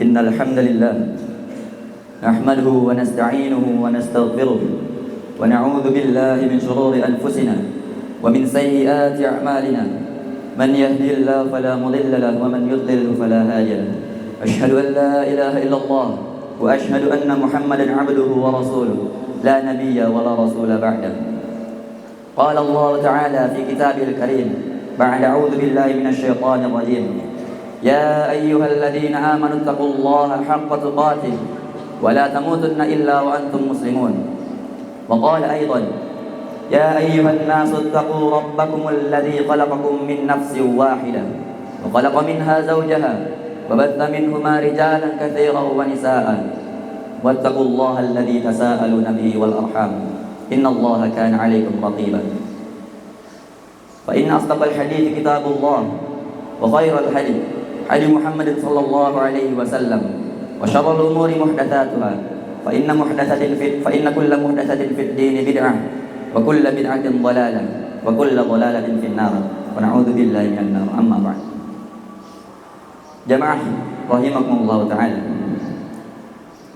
إن الحمد لله نحمده ونستعينه ونستغفره ونعوذ بالله من شرور أنفسنا ومن سيئات أعمالنا من يهدي الله فلا مضل له ومن يضلل فلا هادي له أشهد أن لا إله إلا الله وأشهد أن محمدا عبده ورسوله لا نبي ولا رسول بعده. قال الله تعالى في كتابه الكريم بعد أعوذ بالله من الشيطان الرجيم يا أيها الذين آمنوا اتقوا الله حق تقاته ولا تموتن إلا وأنتم مسلمون. وقال أيضا يا أيها الناس اتقوا ربكم الذي خلقكم من نفس واحدة وخلق منها زوجها وبث منهما رجالا كثيرا ونساء واتقوا الله الذي تساءلون به والأرحام إن الله كان عليكم رقيبا. فإن أصدق الحديث كتاب الله وخير الهدي هدي محمد صلى الله عليه وسلم وشر الأمور محدثاتها فإن كل محدثة في الدين بدعة وكل بدعة ضلالة وكل ضلالة في النار ونعوذ بالله من النار. أما بعد. Jamaah rahimakumullah ta'ala,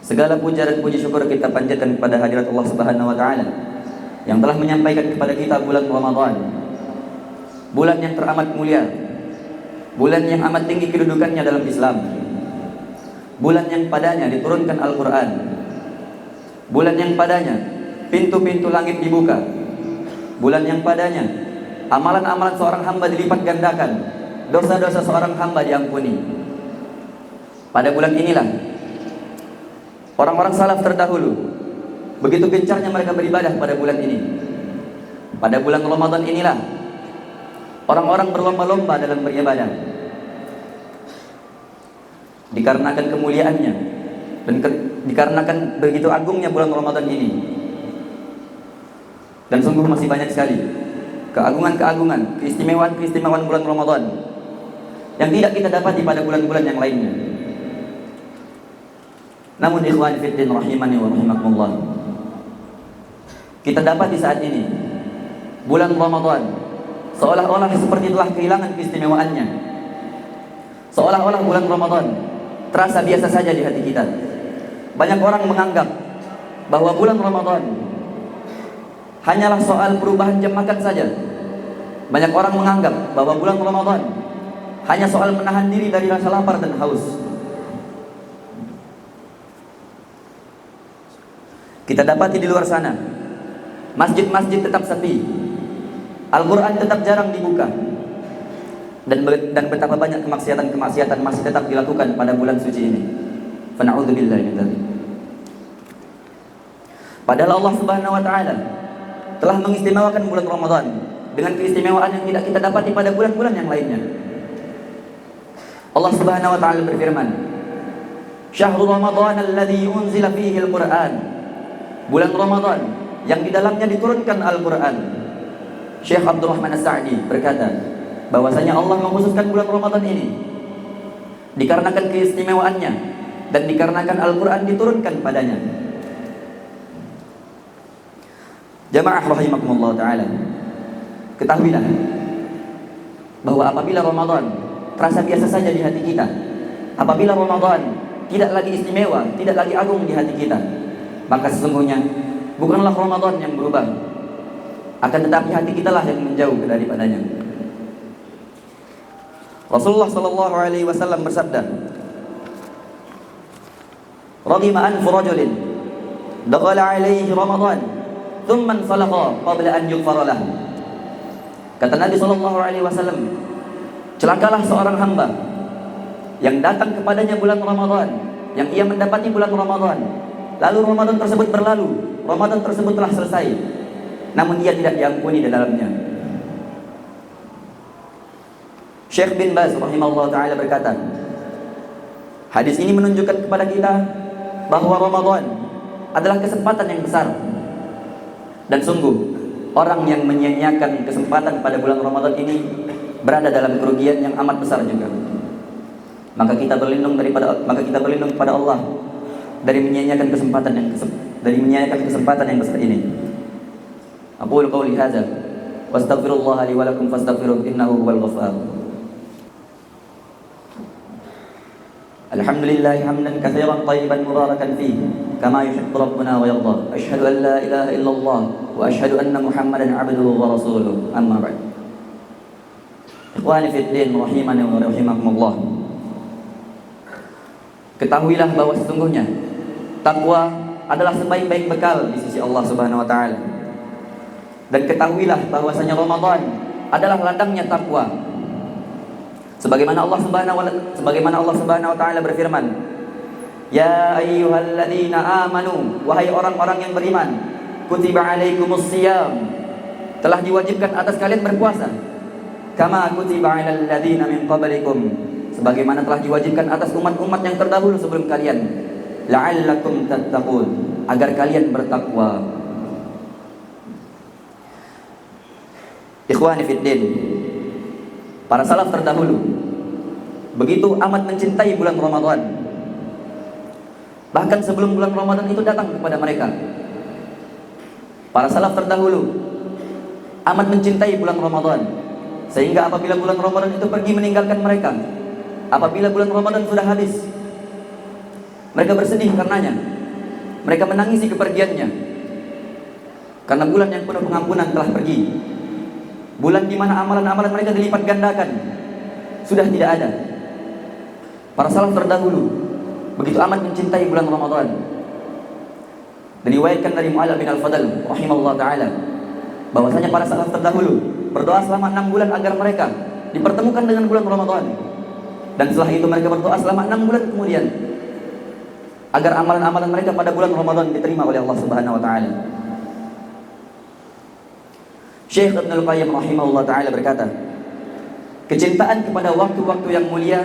segala puja dan puji syukur kita panjatkan kepada hadirat Allah Subhanahu wa taala yang telah menyampaikan kepada kita bulan Ramadan, bulan yang teramat mulia, bulan yang amat tinggi kedudukannya dalam Islam, bulan yang padanya diturunkan Al-Quran, bulan yang padanya pintu-pintu langit dibuka, bulan yang padanya amalan-amalan seorang hamba dilipat gandakan, dosa-dosa seorang hamba diampuni. Pada bulan inilah orang-orang salaf terdahulu begitu gencarnya mereka beribadah pada bulan ini. Pada bulan Ramadan inilah orang-orang berlomba-lomba dalam beribadah, dikarenakan kemuliaannya dan dikarenakan begitu agungnya bulan Ramadan ini. Dan sungguh masih banyak sekali keagungan-keagungan, keistimewaan-keistimewaan bulan Ramadan yang tidak kita dapati pada bulan-bulan yang lainnya. Namun ikhwan fiddin rahimani wa rahimakumullah, kita dapat di saat ini bulan Ramadan seolah-olah seperti telah kehilangan keistimewaannya. Seolah-olah bulan Ramadan terasa biasa saja di hati kita. Banyak orang menganggap bahwa bulan Ramadan hanyalah soal perubahan jam makan saja. Banyak orang menganggap bahwa bulan Ramadan hanya soal menahan diri dari rasa lapar dan haus. Kita dapati di luar sana masjid-masjid tetap sepi, Al-Quran tetap jarang dibuka, dan betapa banyak kemaksiatan-kemaksiatan masih tetap dilakukan pada bulan suci ini. Fana'udzubillahi min dzalik. Padahal Allah Subhanahu wa taala telah mengistimewakan bulan Ramadan dengan keistimewaan yang tidak kita dapati pada bulan-bulan yang lainnya. Allah Subhanahu wa taala berfirman, "Syahrul Ramadan alladzi unzila fihi al-Qur'an." Bulan Ramadan yang di dalamnya diturunkan Al-Quran. Syekh Abdurrahman As-Sa'di berkata bahwasanya Allah mengkhususkan bulan Ramadan ini dikarenakan keistimewaannya dan dikarenakan Al-Quran diturunkan padanya. Jamaah rahimakumullah ta'ala, ketahuilah bahwa apabila Ramadan terasa biasa saja di hati kita, apabila Ramadan tidak lagi istimewa, tidak lagi agung di hati kita, maka sesungguhnya bukanlah Ramadan yang berubah, akan tetapi hati kita lah yang menjauh daripadanya. Rasulullah sallallahu alaihi wasallam bersabda, "Raghima anfu rajulin dakhala alaihi Ramadan, thumma infalaqa qabla an yughfara lahu." Kata Nabi sallallahu alaihi wasallam, celakalah seorang hamba yang datang kepadanya bulan Ramadan, yang ia mendapati bulan Ramadan, lalu Ramadan tersebut berlalu, Ramadan tersebut telah selesai, namun ia tidak diampuni di dalamnya. Syekh bin Baz rahimahullah ta'ala berkata, hadis ini menunjukkan kepada kita bahwa Ramadan adalah kesempatan yang besar. Dan sungguh orang yang menyia-nyiakan kesempatan pada bulan Ramadan ini berada dalam kerugian yang amat besar juga. Maka kita berlindung kepada Allah dari menyia-nyiakan kesempatan yang besar ini. Aqulu qawli hadza wa astaghfirullah li wa lakum fastaghfiruh innahu huwal ghaffar. Alhamdulillah hamdan katsiran tayyiban mubarakan fihi kama yuhibbu rabbuna wa yarda. Asyhadu an la ilaha illallah wa asyhadu anna Muhammadan 'abduhu wa rasuluh. Amma ba'd. Ikhwani fid din rahimani wa rahimakumullah. Ketahuilah bahwa sesungguhnya takwa adalah sebaik-baik bekal di sisi Allah Subhanahu wa taala. Dan ketahuilah bahwasanya Ramadan adalah ladangnya takwa. Sebagaimana Allah Subhanahu wa taala berfirman, "Ya ayyuhalladzina amanu," wahai orang-orang yang beriman, "kutiba alaikumus shiyam," telah diwajibkan atas kalian berpuasa. "Kama kutiba 'alal ladzina min qablikum," sebagaimana telah diwajibkan atas umat-umat yang terdahulu sebelum kalian. "La'allakum tattaqun," agar kalian bertakwa. Ikhwani fid din, para salaf terdahulu begitu amat mencintai bulan Ramadan. Bahkan sebelum bulan Ramadan itu datang kepada mereka, para salaf terdahulu amat mencintai bulan Ramadan, sehingga apabila bulan Ramadan itu pergi meninggalkan mereka, apabila bulan Ramadan sudah habis, mereka bersedih karenanya. Mereka menangisi kepergiannya, karena bulan yang penuh pengampunan telah pergi. Bulan di mana amalan-amalan mereka dilipat gandakan sudah tidak ada. Para salaf terdahulu begitu amat mencintai bulan Ramadan. Diriwayatkan dari Mu'adz bin Al-Fadl rahimahullah taala bahwasanya para salaf terdahulu berdoa selama 6 bulan agar mereka dipertemukan dengan bulan Ramadan. Dan setelah itu mereka berdoa selama 6 bulan kemudian agar amalan-amalan mereka pada bulan Ramadan diterima oleh Allah Subhanahu wa taala. Syekh Ibnul Qayyim rahimahullah taala berkata, kecintaan kepada waktu-waktu yang mulia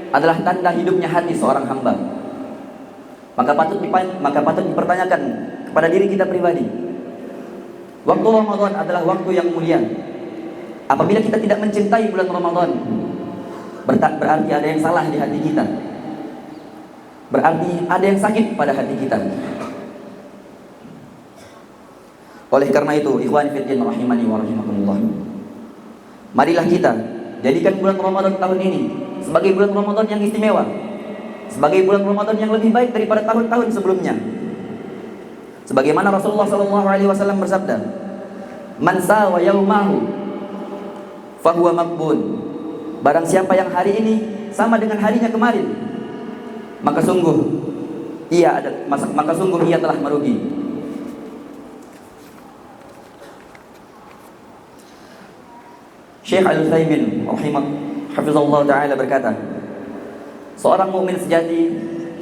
adalah tanda hidupnya hati seorang hamba. Maka patut dipertanyakan kepada diri kita pribadi. Waktu Ramadan adalah waktu yang mulia. Apabila kita tidak mencintai bulan Ramadan, berarti ada yang salah di hati kita. Berarti ada yang sakit pada hati kita. Oleh karena itu, ikhwan fillah rahimani wa rahimakumullah, marilah kita jadikan bulan Ramadan tahun ini sebagai bulan Ramadan yang istimewa, sebagai bulan Ramadan yang lebih baik daripada tahun-tahun sebelumnya. Sebagaimana Rasulullah SAW bersabda, "Man sawa yaumahu fahuwa maqbul." Barang siapa yang hari ini sama dengan harinya kemarin, maka sungguh ia telah merugi. Syekh Al-Utsaimin hafizallahu taala berkata, seorang mukmin sejati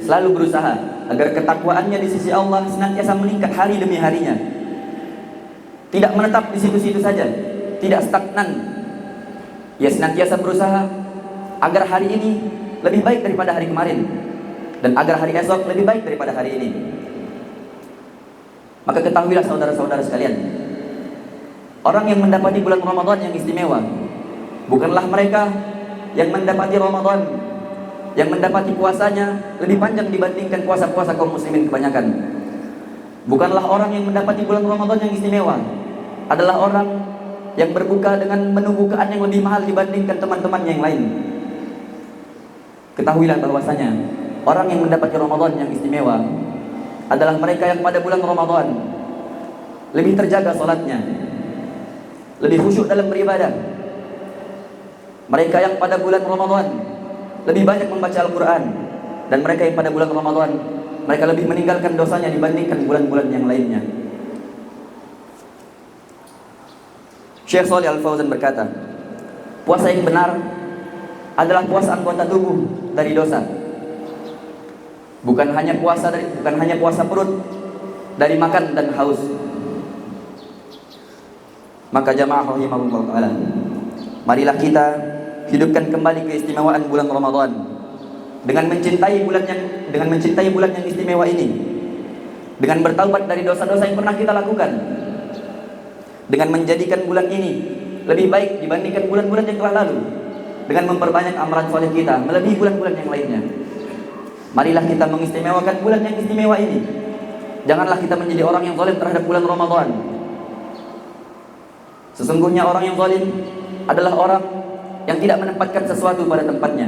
selalu berusaha agar ketakwaannya di sisi Allah senantiasa meningkat hari demi harinya. Tidak menetap di situ-situ saja, tidak stagnan. Ia senantiasa berusaha agar hari ini lebih baik daripada hari kemarin, dan agar hari esok lebih baik daripada hari ini. Maka ketahuilah saudara-saudara sekalian, orang yang mendapati bulan Ramadan yang istimewa bukanlah mereka yang mendapati Ramadan, yang mendapati puasanya lebih panjang dibandingkan puasa-puasa kaum muslimin kebanyakan. Bukanlah orang yang mendapati bulan Ramadan yang istimewa adalah orang yang berbuka dengan menu bukaan yang lebih mahal dibandingkan teman-teman yang lain. Ketahuilah bahwasanya orang yang mendapati Ramadan yang istimewa adalah mereka yang pada bulan Ramadan lebih terjaga salatnya, lebih khusyuk dalam beribadah. Mereka yang pada bulan Ramadan lebih banyak membaca Al-Quran, dan mereka yang pada bulan Ramadan mereka lebih meninggalkan dosanya dibandingkan bulan-bulan yang lainnya. Syekh Shalih Al-Fauzan berkata, puasa yang benar adalah puasa anggota tubuh dari dosa. Bukan hanya puasa perut dari makan dan haus. Maka jamaah rahimahullah taala, marilah kita hidupkan kembali keistimewaan bulan Ramadan dengan mencintai bulan yang istimewa ini, dengan bertaubat dari dosa-dosa yang pernah kita lakukan, dengan menjadikan bulan ini lebih baik dibandingkan bulan-bulan yang telah lalu, dengan memperbanyak amalan saleh kita melebihi bulan-bulan yang lainnya. Marilah kita mengistimewakan bulan yang istimewa ini. Janganlah kita menjadi orang yang zalim terhadap bulan Ramadan. Sesungguhnya orang yang zalim adalah orang yang tidak menempatkan sesuatu pada tempatnya.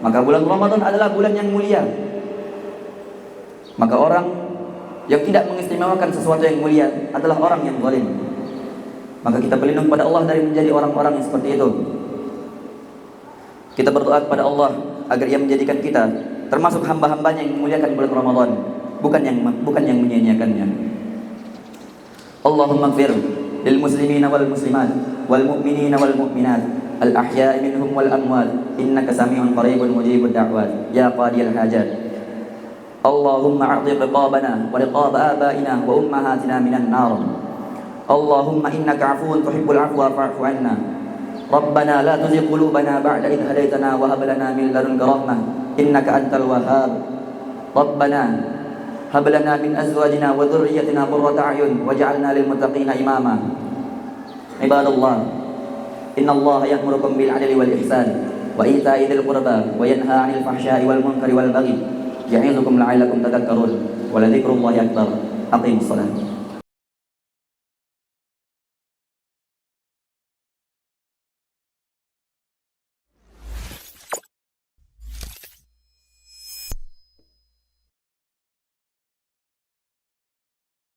Maka bulan Ramadan adalah bulan yang mulia. Maka orang yang tidak mengistimewakan sesuatu yang mulia adalah orang yang zalim. Maka kita berlindung pada Allah dari menjadi orang-orang yang seperti itu. Kita berdoa kepada Allah agar Ia menjadikan kita termasuk hamba-hambanya yang memuliakan bulan Ramadan, bukan yang menyia-nyiakannya. Allahumma ighfir lil muslimina wal muslimat wal mu'minina wal mu'minat al ahya'i minhum wal amwat innaka sami'un qaribun mujibud da'wat ya qadiyal hajat. Allahumma a'ti riqabana wa riqab abaina wa ummahatina minan nar. Allahumma innaka 'afuwun tuhibbul 'afwa fa'fu 'anna. Rabbana la tuzigh qulubana ba'da idh hadaytana wa hab lana min ladunka rahmah innaka antal wahhab. Rabbana hab lana min azwajina wa dhurriyyatina qurrata a'yun waj'alna lil muttaqina imama. Ibadallah, innallaha ya'murukum bil 'adli wal ihsan wa ita'i dzil qurba wa yanha 'anil fahsya'i wal munkari wal baghi ya'izukum la'allakum tadhakkarun wa la dzikrullahi akbar. Aqimus shalah.